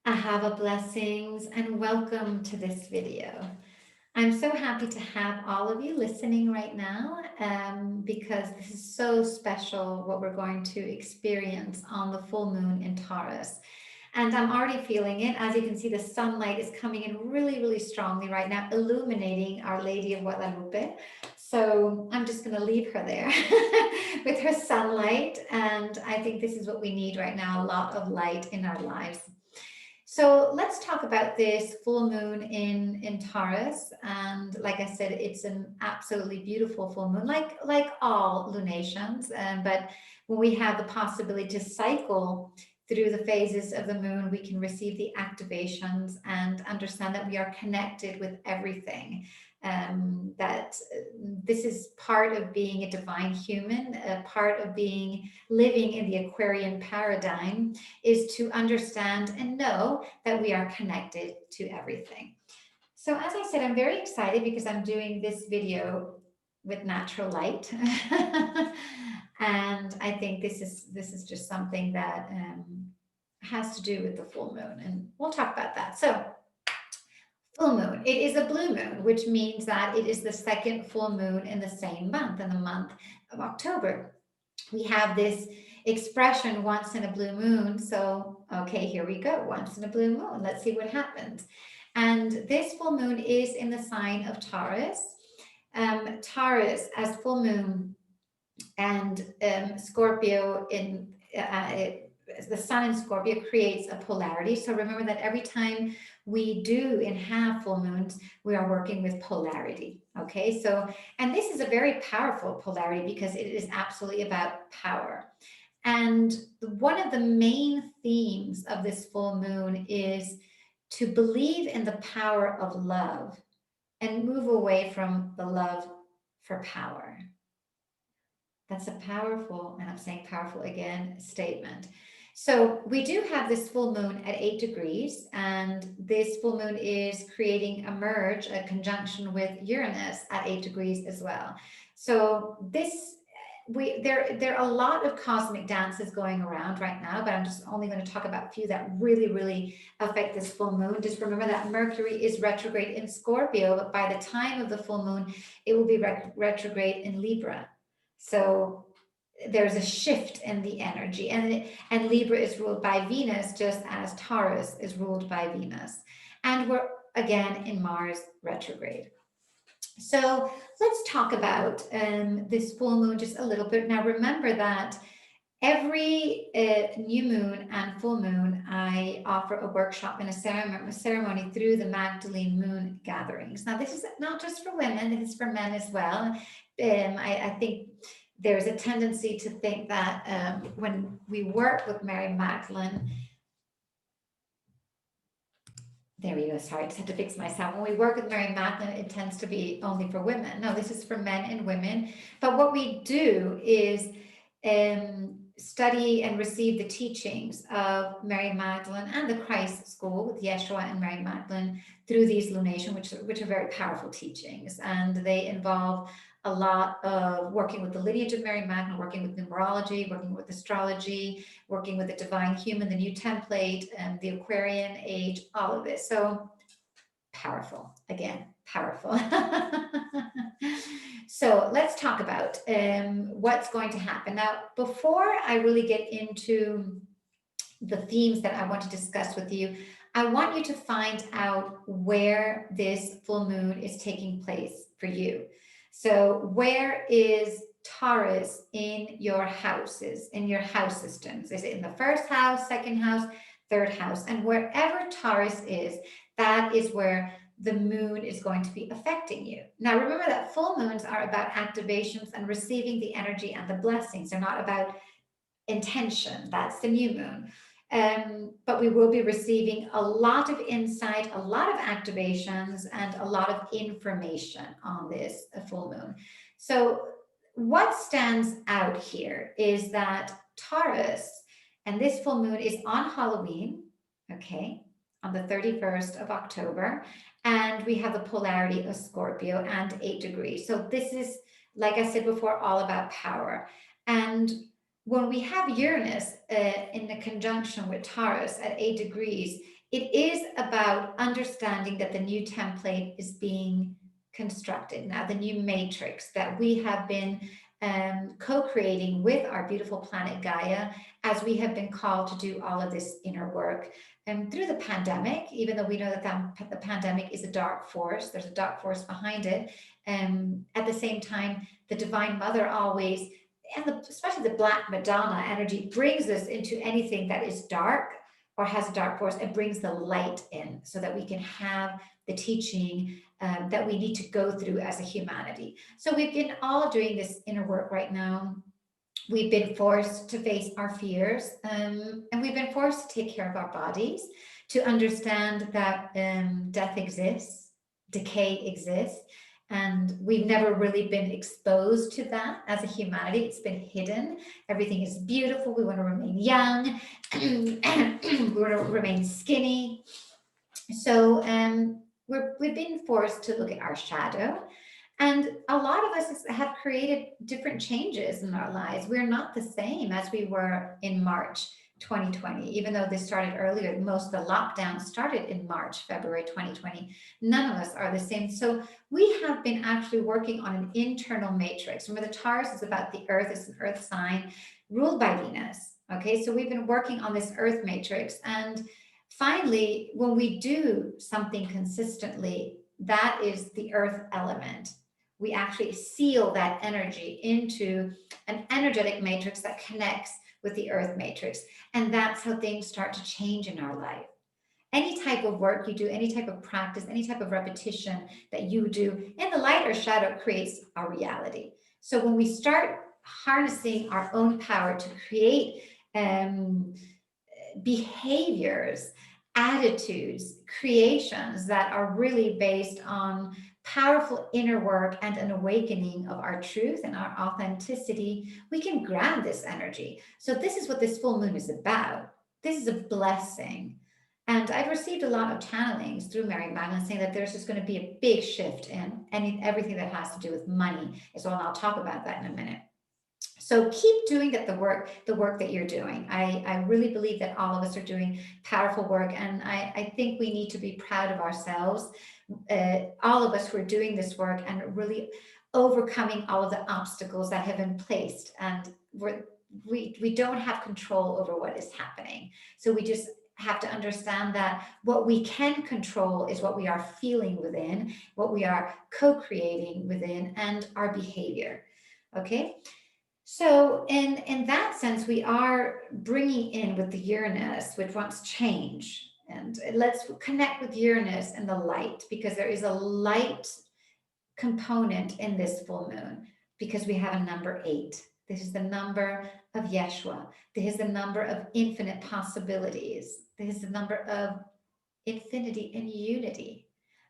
Ahava blessings and welcome to this video. I'm so happy to have all of you listening right now because this is so special what we're going to experience on the full moon in Taurus. And I'm already feeling it. As you can see, the sunlight is coming in really, really strongly right now, illuminating Our Lady of Guadalupe. So I'm just going to leave her there with her sunlight. And I think this is what we need right now, a lot of light in our lives. So let's talk about this full moon in Taurus. And like I said, it's an absolutely beautiful full moon, like all lunations. But when we have the possibility to cycle through the phases of the moon, we can receive the activations and understand that we are connected with everything. That this is part of being a divine human, a part of being living in the Aquarian paradigm is to understand and know that we are connected to everything. So as I said, I'm very excited because I'm doing this video with natural light. And I think this is just something that has to do with the full moon, and we'll talk about that. So full moon, it is a blue moon, which means that it is the second full moon in the same month, in the month of October. We have this expression once in a blue moon. So, okay, here we go. Once in a blue moon. Let's see what happens. And this full moon is in the sign of Taurus. Taurus as full moon and Scorpio in the sun in Scorpio creates a polarity. So remember that every time we do and have full moons, we are working with polarity. Okay, so, and this is a very powerful polarity because it is absolutely about power. And one of the main themes of this full moon is to believe in the power of love and move away from the love for power. That's a powerful, and I'm saying powerful again, statement. So we do have this full moon at 8 degrees, and this full moon is creating a merge, a conjunction with Uranus at 8 degrees as well. So there are a lot of cosmic dances going around right now, but I'm just only going to talk about a few that really affect this full moon. Just remember that Mercury is retrograde in Scorpio, but by the time of the full moon, it will be retrograde in Libra. So there's a shift in the energy, and Libra is ruled by Venus, just as Taurus is ruled by Venus. And we're again in Mars retrograde. So let's talk about this full moon just a little bit. Now remember that every new moon and full moon, I offer a workshop and a ceremony through the Magdalene Moon gatherings. Now, this is not just for women, it is for men as well. I think there's a tendency to think that when we work with Mary Magdalene, there we go, sorry, I just had to fix myself. When we work with Mary Magdalene, it tends to be only for women. No, this is for men and women. But what we do is study and receive the teachings of Mary Magdalene and the Christ School with Yeshua and Mary Magdalene through these lunation, which are very powerful teachings. And they involve a lot of working with the lineage of Mary Magdalene, working with numerology, working with astrology, working with the divine human, the new template, and the Aquarian age, all of this. So powerful, again, powerful. So let's talk about what's going to happen. Now, before I really get into the themes that I want to discuss with you, I want you to find out where this full moon is taking place for you. So where is Taurus in your houses, in your house systems? Is it in the first house, second house, third house? And wherever Taurus is, that is where the moon is going to be affecting you. Now, remember that full moons are about activations and receiving the energy and the blessings. They're not about intention. That's the new moon. But we will be receiving a lot of insight, a lot of activations, and a lot of information on this full moon. So what stands out here is that Taurus, and this full moon is on Halloween, okay, on the 31st of October, and we have the polarity of Scorpio and 8 degrees. So this is, like I said before, all about power. And when we have Uranus in a conjunction with Taurus at 8 degrees, It is about understanding that the new template is being constructed now, the new matrix that we have been co-creating with our beautiful planet Gaia, as we have been called to do all of this inner work. And through the pandemic, even though we know that the pandemic is a dark force, there's a dark force behind it. At the same time, the Divine Mother always, and especially the Black Madonna energy, brings us into anything that is dark or has a dark force. It brings the light in so that we can have the teaching that we need to go through as a humanity. So we've been all doing this inner work right now. We've been forced to face our fears, and we've been forced to take care of our bodies, to understand that death exists, decay exists, and we've never really been exposed to that as a humanity. It's been hidden. Everything is beautiful. We want to remain young, we want to remain skinny. So we've been forced to look at our shadow. And a lot of us have created different changes in our lives. We're not the same as we were in March 2020, even though this started earlier. Most of the lockdown started in March, February 2020. None of us are the same. So we have been actually working on an internal matrix. Remember, the Taurus is about the earth, it's an earth sign ruled by Venus. Okay, so we've been working on this earth matrix. And finally, when we do something consistently, that is the earth element. We actually seal that energy into an energetic matrix that connects with the earth matrix. And that's how things start to change in our life. Any type of work you do, any type of practice, any type of repetition that you do in the light or shadow creates our reality. So when we start harnessing our own power to create behaviors, attitudes, creations that are really based on powerful inner work and an awakening of our truth and our authenticity, we can grab this energy. So this is what this full moon is about. This is a blessing. And I've received a lot of channelings through Mary Magdalene saying that there's just going to be a big shift in everything that has to do with money. So I'll talk about that in a minute. So keep doing the work that you're doing. I really believe that all of us are doing powerful work, and I think we need to be proud of ourselves, all of us who are doing this work and really overcoming all of the obstacles that have been placed. And we don't have control over what is happening. So we just have to understand that what we can control is what we are feeling within, what we are co-creating within, and our behavior. Okay. So in that sense, we are bringing in with the Uranus, which wants change. And let's connect with Uranus and the light, because there is a light component in this full moon, because we have a number 8. This is the number of Yeshua. This is the number of infinite possibilities. This is the number of infinity and unity.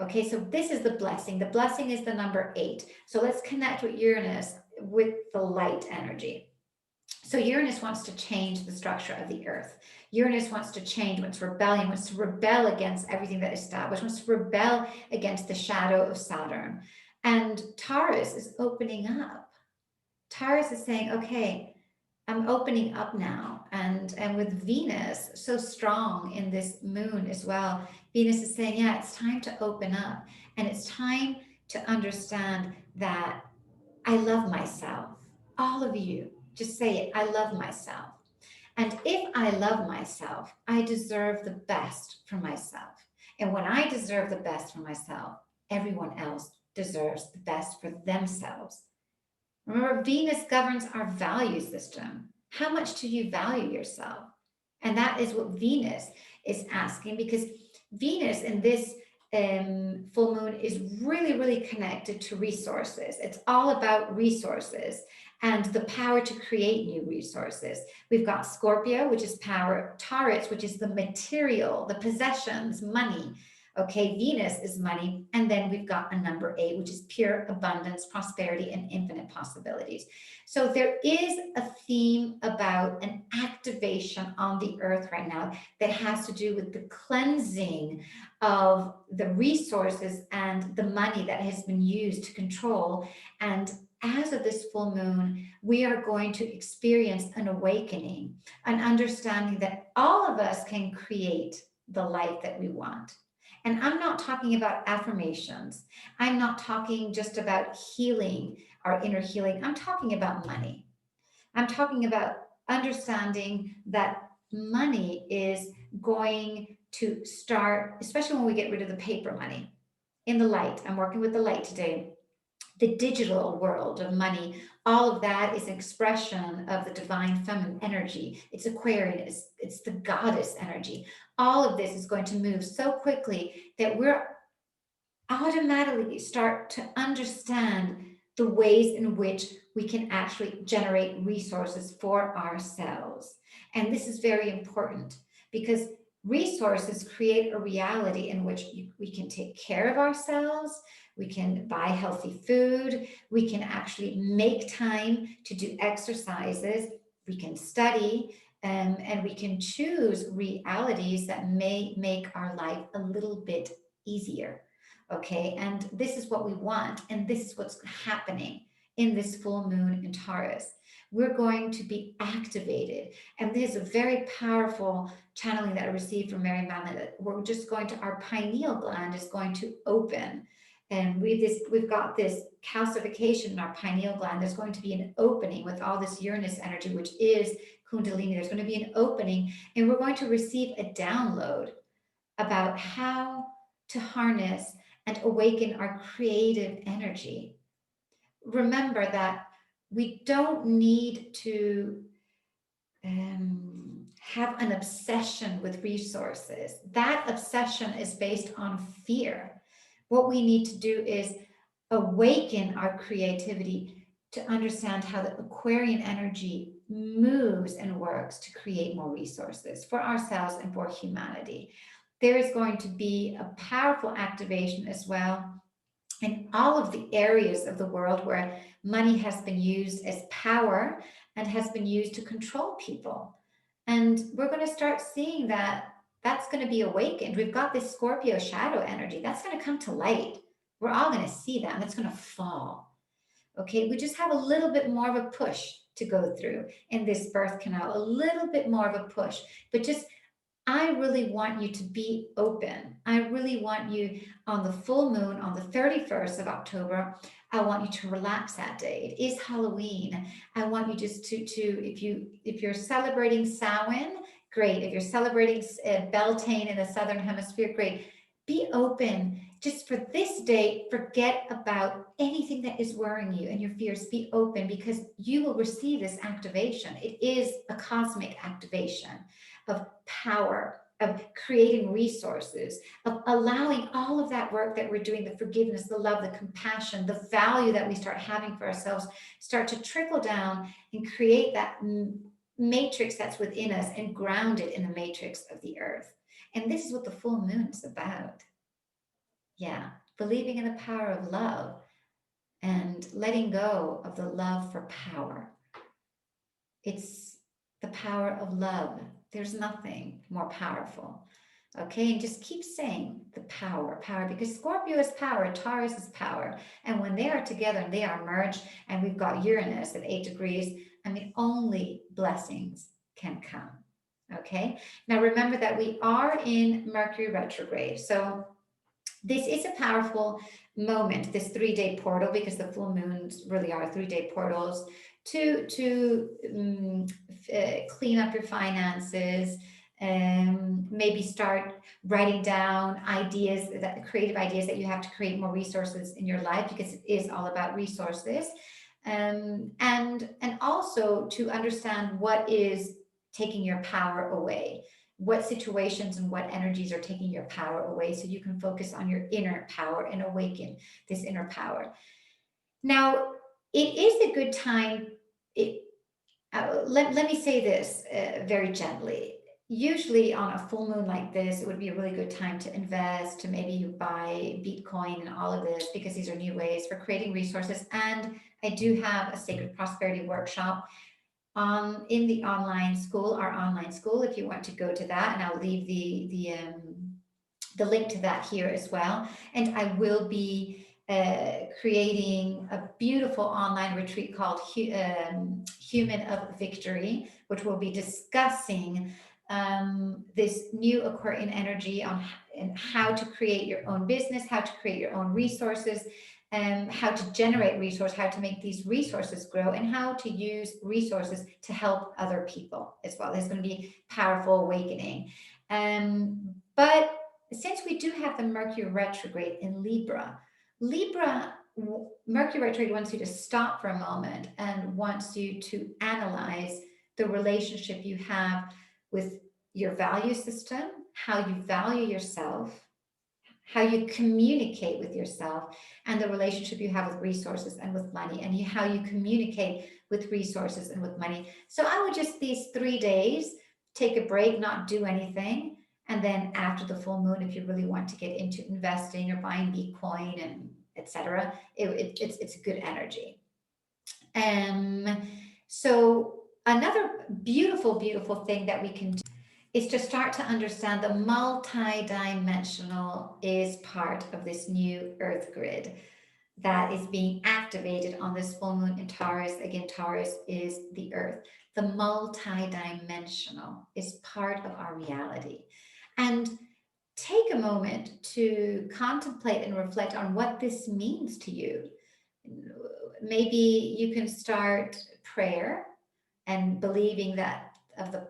Okay, so this is the blessing. The blessing is the number 8. So let's connect with Uranus with the light energy. So Uranus wants to change the structure of the earth. Uranus wants to change, wants rebellion, wants to rebel against everything that is established, wants to rebel against the shadow of Saturn. And Taurus is opening up. Taurus is saying, okay, I'm opening up now. And with Venus so strong in this moon as well, Venus is saying, yeah, it's time to open up. And it's time to understand that I love myself. All of you, just say it. I love myself. And if I love myself, I deserve the best for myself. And when I deserve the best for myself, everyone else deserves the best for themselves. Remember, Venus governs our value system. How much do you value yourself? And that is what Venus is asking, because Venus in this full moon is really, really connected to resources. It's all about resources and the power to create new resources. We've got Scorpio, which is power, Taurus, which is the material, the possessions, money. Okay, Venus is money. And then we've got a number 8, which is pure abundance, prosperity, and infinite possibilities. So there is a theme about an activation on the earth right now that has to do with the cleansing of the resources and the money that has been used to control. And as of this full moon, we are going to experience an awakening, an understanding that all of us can create the life that we want. And I'm not talking about affirmations. I'm not talking just about healing, our inner healing. I'm talking about money. I'm talking about understanding that money is going to start, especially when we get rid of the paper money, in the light. I'm working with the light today. The digital world of money, all of that is an expression of the divine feminine energy. It's Aquarius, it's the goddess energy. All of this is going to move so quickly that we're automatically start to understand the ways in which we can actually generate resources for ourselves. And this is very important because resources create a reality in which we can take care of ourselves, we can buy healthy food, we can actually make time to do exercises, we can study, and we can choose realities that may make our life a little bit easier. Okay, and this is what we want, and this is what's happening in this full moon in Taurus. We're going to be activated, and this is a very powerful channeling that I received from Mary Manley. That we're just going to, our pineal gland is going to open, and we've got this calcification in our pineal gland. There's going to be an opening with all this Uranus energy, which is Kundalini. There's going to be an opening, and we're going to receive a download about how to harness and awaken our creative energy. Remember that we don't need to have an obsession with resources. That obsession is based on fear. What we need to do is awaken our creativity to understand how the Aquarian energy moves and works to create more resources for ourselves and for humanity. There is going to be a powerful activation as well in all of the areas of the world where money has been used as power and has been used to control people. And we're going to start seeing that that's going to be awakened. We've got this Scorpio shadow energy that's going to come to light. We're all going to see that, and that's going to fall. Okay, we just have a little bit more of a push to go through in this birth canal, a little bit more of a push, but just I really want you to be open. I really want you on the full moon on the 31st of October. I want you to relax that day. It is Halloween. I want you just to if you're celebrating Samhain, great. If you're celebrating Beltane in the Southern Hemisphere, great. Be open. Just for this day, forget about anything that is worrying you and your fears. Be open because you will receive this activation. It is a cosmic activation of power, of creating resources, of allowing all of that work that we're doing, the forgiveness, the love, the compassion, the value that we start having for ourselves, start to trickle down and create that matrix that's within us and ground it in the matrix of the earth. And this is what the full moon is about. Yeah, believing in the power of love and letting go of the love for power. It's the power of love. There's nothing more powerful. Okay, and just keep saying the power, power, because Scorpio is power, Taurus is power. And when they are together and they are merged, and we've got Uranus at 8 degrees, I mean, only blessings can come. Okay, now remember that we are in Mercury retrograde. So this is a powerful moment, this 3-day portal, because the full moons really are 3-day portals to clean up your finances, maybe start writing down ideas, that creative ideas that you have to create more resources in your life, because it is all about resources, and also to understand what is taking your power away, what situations and what energies are taking your power away, so you can focus on your inner power and awaken this inner power. Now, it is a good time. Let me say this very gently. Usually on a full moon like this, it would be a really good time to invest, to maybe you buy Bitcoin and all of this, because these are new ways for creating resources. And I do have a Sacred Prosperity workshop in the online school, our online school, if you want to go to that, and I'll leave the link to that here as well. And I will be creating a beautiful online retreat called Human of Victory, which will be discussing this new Aquarian energy on and how to create your own business, how to create your own resources, how to generate resource, how to make these resources grow, and how to use resources to help other people as well. There's going to be powerful awakening. But since we do have the Mercury retrograde in Libra, Mercury retrograde wants you to stop for a moment and wants you to analyze the relationship you have with your value system, how you value yourself, how you communicate with yourself, and the relationship you have with resources and with money, and how you communicate with resources and with money. So I would just these 3 days take a break, not do anything. And then after the full moon, if you really want to get into investing or buying Bitcoin and etc., it's a good energy. So another beautiful, beautiful thing that we can do is to start to understand the multi-dimensional is part of this new Earth grid that is being activated on this full moon in Taurus. Again, Taurus is the Earth. The multi-dimensional is part of our reality. And take a moment to contemplate and reflect on what this means to you. Maybe you can start prayer and believing that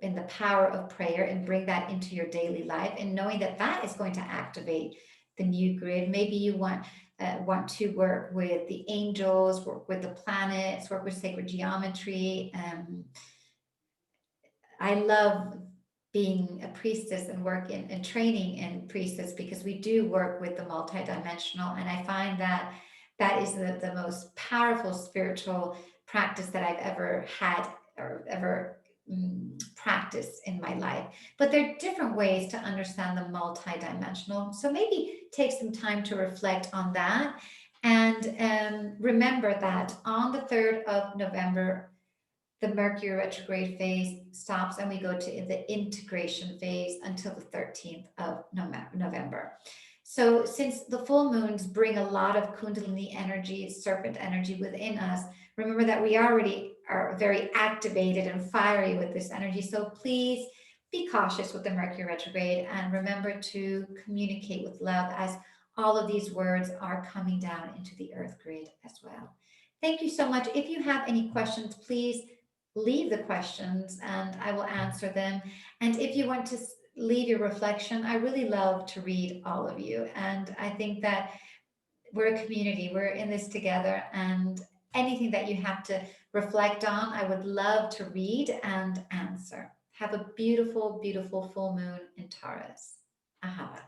in the power of prayer, and bring that into your daily life, and knowing that that is going to activate the new grid. Maybe you want to work with the angels, work with the planets, work with sacred geometry. I love being a priestess and work in training in priestess, because we do work with the multidimensional, and I find that that is the most powerful spiritual practice that I've ever had or ever practiced in my life. But there are different ways to understand the multidimensional. So maybe take some time to reflect on that. And remember that on the 3rd of November, the Mercury retrograde phase stops and we go to the integration phase until the 13th of November. So since the full moons bring a lot of Kundalini energy, serpent energy within us, remember that we already are very activated and fiery with this energy. So please be cautious with the Mercury retrograde, and remember to communicate with love, as all of these words are coming down into the Earth grid as well. Thank you so much. If you have any questions, please leave the questions and I will answer them. And if you want to leave your reflection, I really love to read all of you. And I think that we're a community, we're in this together, and anything that you have to reflect on, I would love to read and answer. Have a beautiful, beautiful full moon in Taurus. Aha.